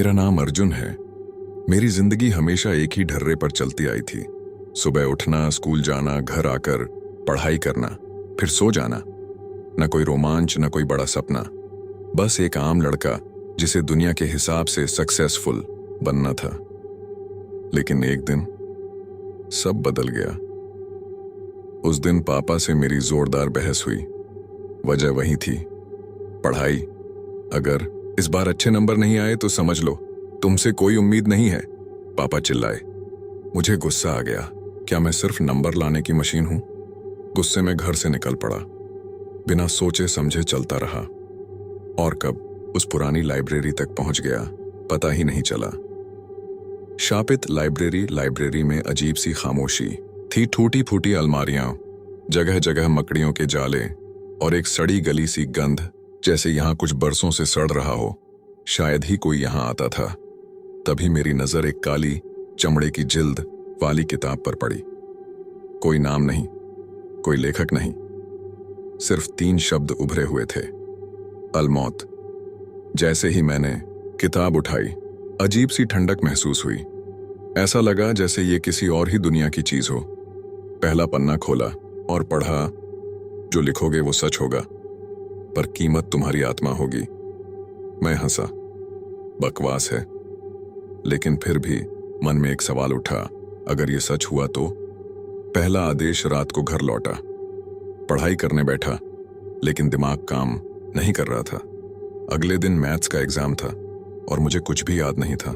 मेरा नाम अर्जुन है। मेरी जिंदगी हमेशा एक ही ढर्रे पर चलती आई थी। सुबह उठना, स्कूल जाना, घर आकर पढ़ाई करना, फिर सो जाना। न कोई रोमांच, न कोई बड़ा सपना, बस एक आम लड़का जिसे दुनिया के हिसाब से सक्सेसफुल बनना था। लेकिन एक दिन सब बदल गया। उस दिन पापा से मेरी जोरदार बहस हुई। वजह वही थी, पढ़ाई। अगर इस बार अच्छे नंबर नहीं आए तो समझ लो तुमसे कोई उम्मीद नहीं है, पापा चिल्लाए। मुझे गुस्सा आ गया। क्या मैं सिर्फ नंबर लाने की मशीन हूं? गुस्से में घर से निकल पड़ा। बिना सोचे समझे चलता रहा और कब उस पुरानी लाइब्रेरी तक पहुंच गया पता ही नहीं चला। शापित लाइब्रेरी में अजीब सी खामोशी थी। टूटी फूटी अलमारियां, जगह जगह मकड़ियों के जाले और एक सड़ी गली सी गंध, जैसे यहां कुछ बरसों से सड़ रहा हो। शायद ही कोई यहां आता था। तभी मेरी नजर एक काली चमड़े की जिल्द वाली किताब पर पड़ी। कोई नाम नहीं, कोई लेखक नहीं, सिर्फ 3 शब्द उभरे हुए थे, अलमौत। जैसे ही मैंने किताब उठाई, अजीब सी ठंडक महसूस हुई। ऐसा लगा जैसे ये किसी और ही दुनिया की चीज हो। पहला पन्ना खोला और पढ़ा, जो लिखोगे वो सच होगा, पर कीमत तुम्हारी आत्मा होगी। मैं हंसा, बकवास है। लेकिन फिर भी मन में एक सवाल उठा, अगर ये सच हुआ तो? पहला आदेश रात को घर लौटा। पढ़ाई करने बैठा, लेकिन दिमाग काम नहीं कर रहा था। अगले दिन मैथ्स का एग्जाम था और मुझे कुछ भी याद नहीं था।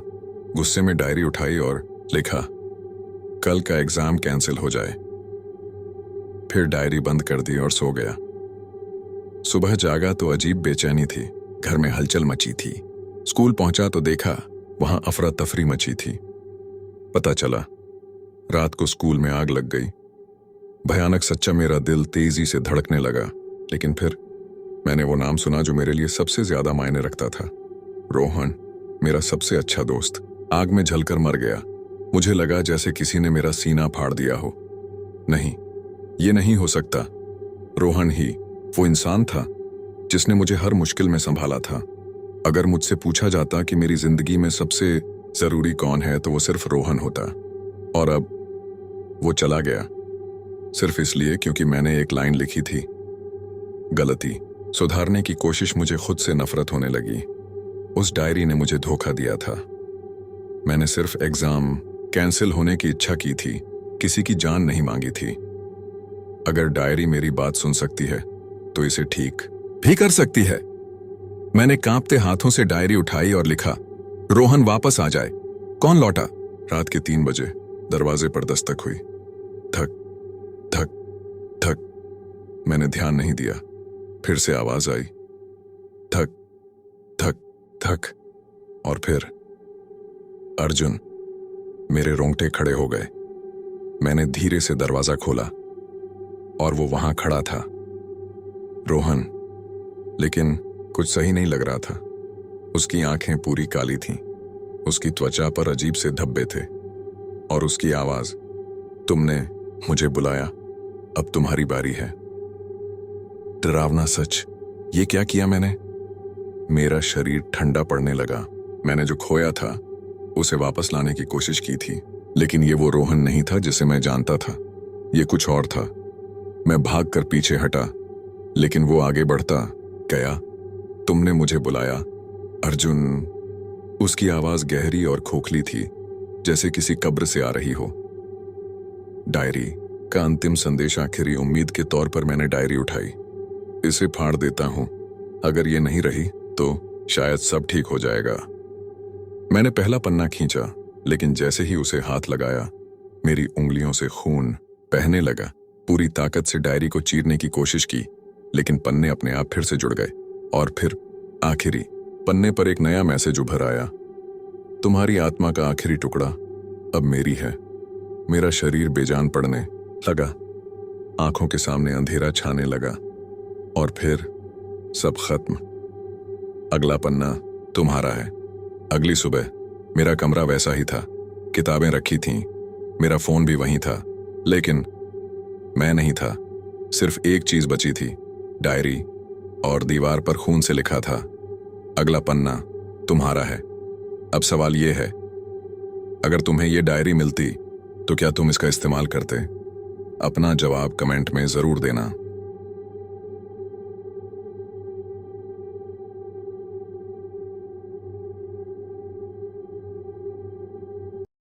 गुस्से में डायरी उठाई और लिखा, कल का एग्जाम कैंसिल हो जाए। फिर डायरी बंद कर दी और सो गया। सुबह जागा तो अजीब बेचैनी थी। घर में हलचल मची थी। स्कूल पहुंचा तो देखा वहां अफरा तफरी मची थी। पता चला रात को स्कूल में आग लग गई। भयानक सच्चा मेरा दिल तेजी से धड़कने लगा। लेकिन फिर मैंने वो नाम सुना जो मेरे लिए सबसे ज्यादा मायने रखता था। रोहन, मेरा सबसे अच्छा दोस्त, आग में जलकर मर गया। मुझे लगा जैसे किसी ने मेरा सीना फाड़ दिया हो। नहीं, ये नहीं हो सकता। रोहन ही वो इंसान था जिसने मुझे हर मुश्किल में संभाला था। अगर मुझसे पूछा जाता कि मेरी जिंदगी में सबसे जरूरी कौन है तो वो सिर्फ रोहन होता। और अब वो चला गया, सिर्फ इसलिए क्योंकि मैंने एक लाइन लिखी थी। गलती सुधारने की कोशिश मुझे खुद से नफरत होने लगी। उस डायरी ने मुझे धोखा दिया था। मैंने सिर्फ एग्जाम कैंसिल होने की इच्छा की थी, किसी की जान नहीं मांगी थी। अगर डायरी मेरी बात सुन सकती है तो इसे ठीक भी कर सकती है। मैंने कांपते हाथों से डायरी उठाई और लिखा, रोहन वापस आ जाए। कौन लौटा? रात के 3 बजे दरवाजे पर दस्तक हुई। धक धक धक। मैंने ध्यान नहीं दिया। फिर से आवाज आई, धक धक धक। और फिर अर्जुन। मेरे रोंगटे खड़े हो गए। मैंने धीरे से दरवाजा खोला और वो वहां खड़ा था, रोहन। लेकिन कुछ सही नहीं लग रहा था। उसकी आंखें पूरी काली थीं, उसकी त्वचा पर अजीब से धब्बे थे, और उसकी आवाज, तुमने मुझे बुलाया, अब तुम्हारी बारी है। डरावना सच, ये क्या किया मैंने? मेरा शरीर ठंडा पड़ने लगा। मैंने जो खोया था उसे वापस लाने की कोशिश की थी, लेकिन ये वो रोहन नहीं था जिसे मैं जानता था। ये कुछ और था। मैं भागकर पीछे हटा, लेकिन वो आगे बढ़ता गया। तुमने मुझे बुलाया, अर्जुन। उसकी आवाज गहरी और खोखली थी, जैसे किसी कब्र से आ रही हो। डायरी का अंतिम संदेश आखिरी उम्मीद के तौर पर मैंने डायरी उठाई। इसे फाड़ देता हूं। अगर ये नहीं रही तो शायद सब ठीक हो जाएगा। मैंने पहला पन्ना खींचा, लेकिन जैसे ही उसे हाथ लगाया, मेरी उंगलियों से खून बहने लगा। पूरी ताकत से डायरी को चीरने की कोशिश की, लेकिन पन्ने अपने आप फिर से जुड़ गए। और फिर आखिरी पन्ने पर एक नया मैसेज उभर आया, तुम्हारी आत्मा का आखिरी टुकड़ा अब मेरी है। मेरा शरीर बेजान पड़ने लगा। आंखों के सामने अंधेरा छाने लगा और फिर सब खत्म। अगला पन्ना तुम्हारा है। अगली सुबह मेरा कमरा वैसा ही था। किताबें रखी थीं, मेरा फोन भी वहीं था, लेकिन मैं नहीं था। सिर्फ एक चीज बची थी, डायरी, और दीवार पर खून से लिखा था, अगला पन्ना तुम्हारा है, अब सवाल ये है, अगर तुम्हें ये डायरी मिलती तो क्या तुम इसका इस्तेमाल करते? अपना जवाब कमेंट में जरूर देना।